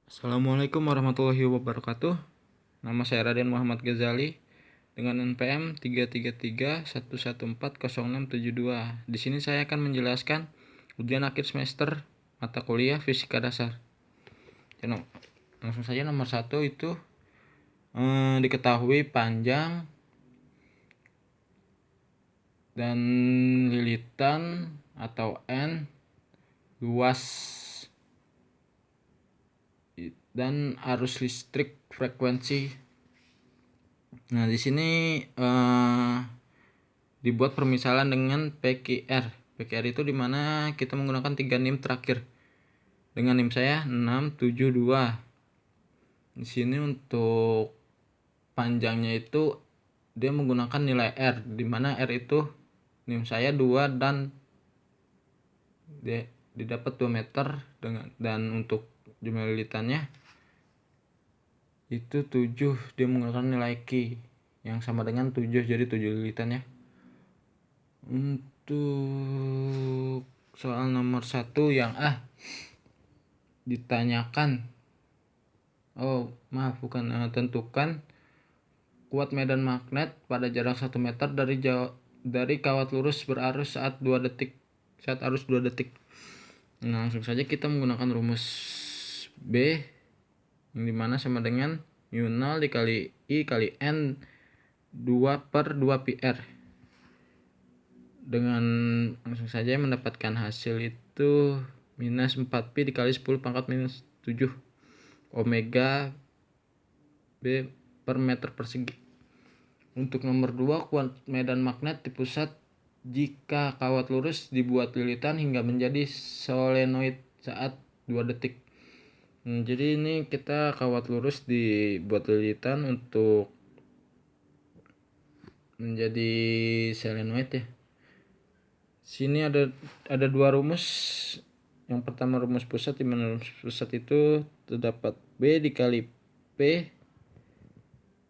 Assalamualaikum warahmatullahi wabarakatuh. Nama saya Raden Muhammad Ghazali dengan NPM 333114062. Di sini saya akan menjelaskan ujian akhir semester mata kuliah fisika dasar. Langsung saja nomor 1 itu diketahui panjang dan lilitan atau N, luas dan arus listrik frekuensi. Nah, di sini dibuat permisalan dengan PQR. PQR itu dimana kita menggunakan 3 NIM terakhir. Dengan NIM saya 672. Di sini untuk panjangnya itu dia menggunakan nilai R, dimana R itu NIM saya 2 dan didapat 2 meter dan untuk jumlah lilitannya itu 7. Dia menggunakan nilai Q yang sama dengan 7, jadi 7 lilitan ya. Untuk soal nomor 1 yang ditanyakan tentukan kuat medan magnet pada jarak 1 meter dari kawat lurus berarus saat arus 2 detik. Nah, langsung saja kita menggunakan rumus B yang dimana sama dengan mu0 dikali I kali N 2/2 PR. Dengan langsung saja mendapatkan hasil itu minus 4pi dikali 10 pangkat minus 7 omega B per meter persegi. Untuk nomor 2, kuat medan magnet di pusat jika kawat lurus dibuat lilitan hingga menjadi solenoid saat 2 detik. Jadi ini kita kawat lurus dibuat lilitan untuk menjadi solenoid ya. Sini ada 2 rumus. Yang pertama rumus pusat, di mana rumus pusat itu terdapat B dikali P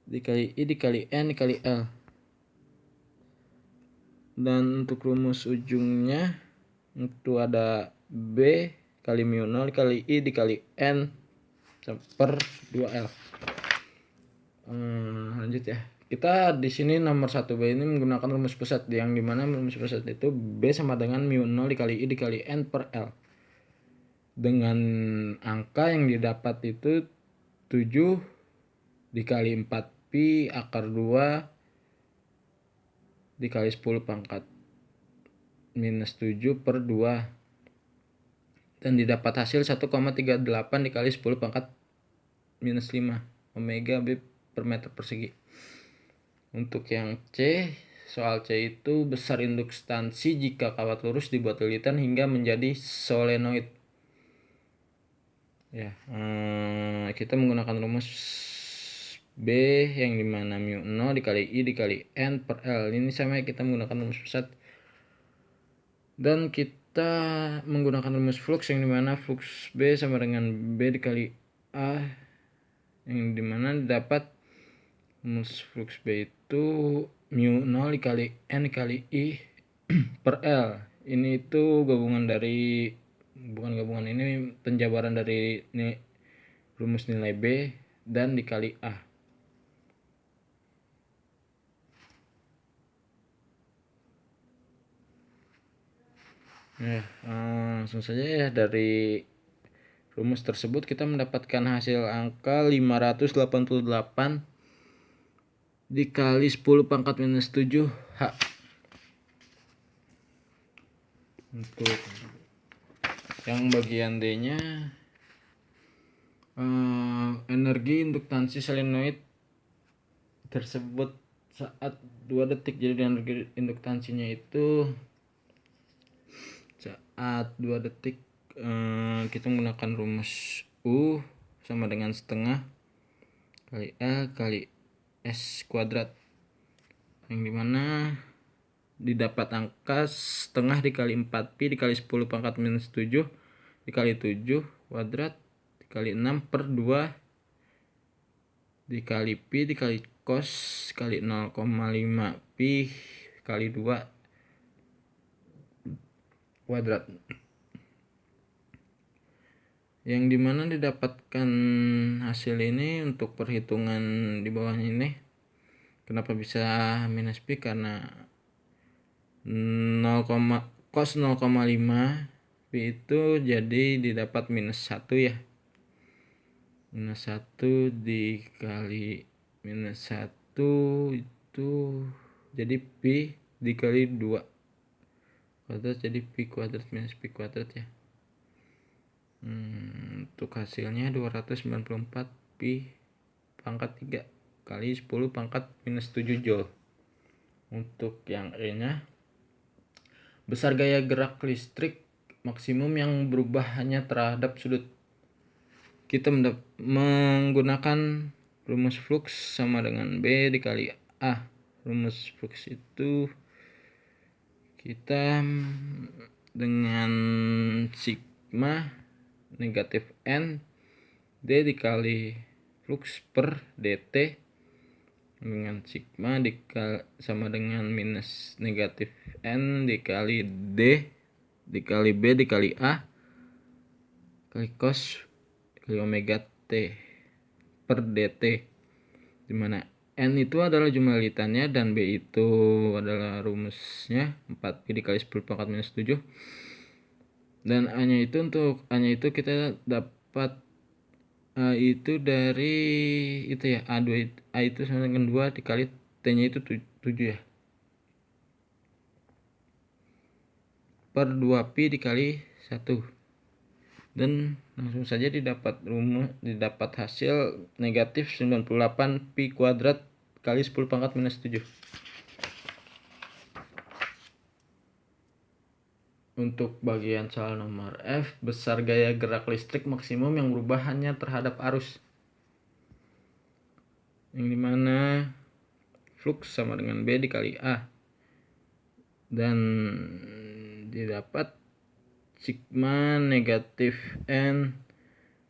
dikali I dikali N dikali L. Dan untuk rumus ujungnya itu ada B kali mu0 dikali I dikali N per 2L. Lanjut ya. Kita di sini nomor 1B ini menggunakan rumus pusat, yang dimana rumus pusat itu B sama dengan mu0 dikali I dikali N per L. Dengan angka yang didapat itu 7 dikali 4pi akar 2 dikali 10 pangkat minus 7 per 2. Dan didapat hasil 1,38 dikali 10 pangkat minus 5 omega B per meter persegi. Untuk yang C, soal C itu besar induktansi jika kawat lurus dibuat lilitan hingga menjadi solenoid. Ya, kita menggunakan rumus B yang dimana mu0 dikali I dikali N per L. Ini sama, kita menggunakan rumus pusat. Dan kita menggunakan rumus flux yang dimana flux B sama dengan B dikali A, yang dimana dapat rumus flux B itu mu0 dikali N dikali I per L. Ini itu ini penjabaran dari rumus nilai B dan dikali A. Langsung saja ya, dari rumus tersebut kita mendapatkan hasil angka 588 dikali 10 pangkat minus 7 H. Untuk yang bagian D nya energi induktansi solenoid tersebut saat 2 detik. Jadi energi induktansinya itu saat 2 detik kita menggunakan rumus U sama dengan setengah kali L kali S kuadrat, yang dimana didapat angka setengah dikali 4pi dikali 10 pangkat minus 7 dikali 7 kuadrat dikali 6 per 2 dikali pi dikali cos kali 0,5 pi kali 2 kuadrat. yang dimana didapatkan hasil ini untuk perhitungan di bawahnya ini. Kenapa bisa minus pi? Karena 0, cos 0,5 pi itu jadi didapat minus 1 ya. Minus 1 dikali minus 1 itu jadi pi dikali 2 kuadrat, jadi pi kuadrat minus pi kuadrat ya. Untuk hasilnya 294 pi pangkat 3 kali 10 pangkat minus 7 joule. Untuk yang E nya, besar gaya gerak listrik maksimum yang berubah hanya terhadap sudut. Kita menggunakan rumus flux sama dengan B dikali A. Rumus flux itu kita dengan sigma negatif N D dikali flux per dt dengan sigma sama dengan minus negatif N dikali D dikali B dikali A kali cos dikali omega T per dt, dimana N itu adalah jumlah litannya dan B itu adalah rumusnya 4pi dikali 10 pangkat minus 7. Dan A nya itu, untuk A nya itu kita dapat A itu dari itu ya, A itu sama dengan 2 dikali T nya itu 7 ya, per 2pi dikali 1. Dan langsung saja didapat hasil negatif 98 pi kuadrat kali 10 pangkat minus 7. Untuk bagian soal nomor F, besar gaya gerak listrik maksimum yang berubah hanya terhadap arus, yang dimana flux sama dengan B dikali A, dan didapat sigma negatif N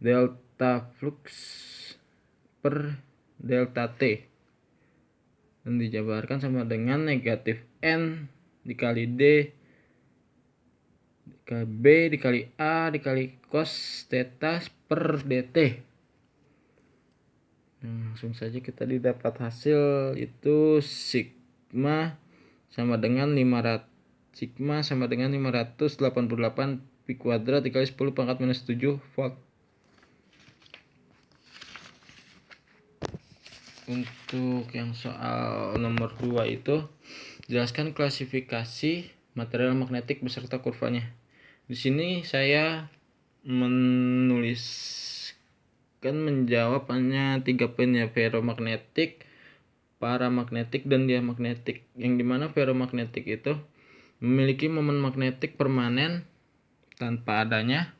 delta flux per delta T, dan dijabarkan sama dengan negatif N dikali D dikali B dikali A dikali cos theta per dt. Langsung saja kita didapat hasil itu sigma sama dengan 588 pi kuadrat dikali 10 pangkat minus 7 volt. Untuk yang soal nomor 2 itu, jelaskan klasifikasi material magnetik beserta kurvanya. Di sini saya menjawab hanya 3 poin ya: ferromagnetik, paramagnetik, dan diamagnetik. Yang dimana ferromagnetik itu memiliki momen magnetik permanen tanpa adanya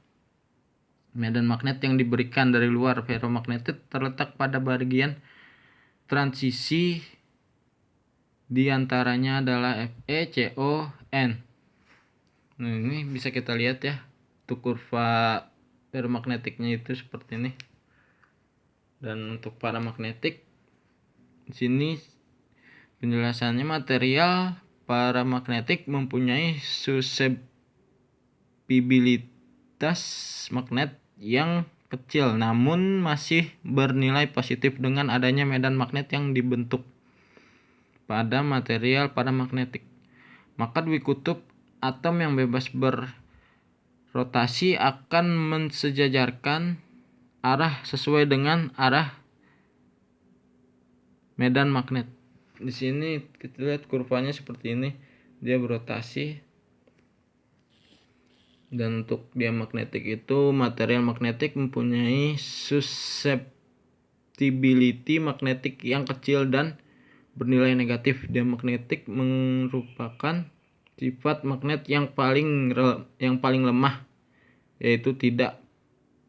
medan magnet yang diberikan dari luar. Ferromagnetik terletak pada bagian transisi, diantaranya adalah Fe, Co, N. Nah, ini bisa kita lihat ya, untuk kurva ferromagnetiknya itu seperti ini. Dan untuk paramagnetik, di sini penjelasannya, material paramagnetik mempunyai suseptibilitas magnet yang kecil namun masih bernilai positif dengan adanya medan magnet yang dibentuk pada material paramagnetik. Maka dwi kutub atom yang bebas berrotasi akan mensejajarkan arah sesuai dengan arah medan magnet. Di sini kita lihat kurvanya seperti ini, dia berotasi. Dan untuk diamagnetik itu, material magnetik mempunyai susceptibility magnetik yang kecil dan bernilai negatif. Diamagnetik merupakan sifat magnet yang paling lemah, yaitu tidak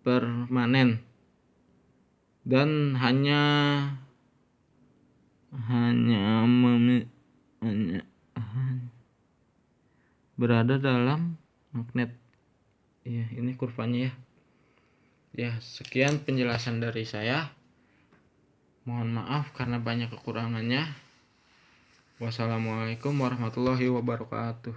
permanen dan hanya berada dalam magnet. Ya, ini kurvanya ya. Ya, sekian penjelasan dari saya. Mohon maaf karena banyak kekurangannya. Wassalamualaikum warahmatullahi wabarakatuh.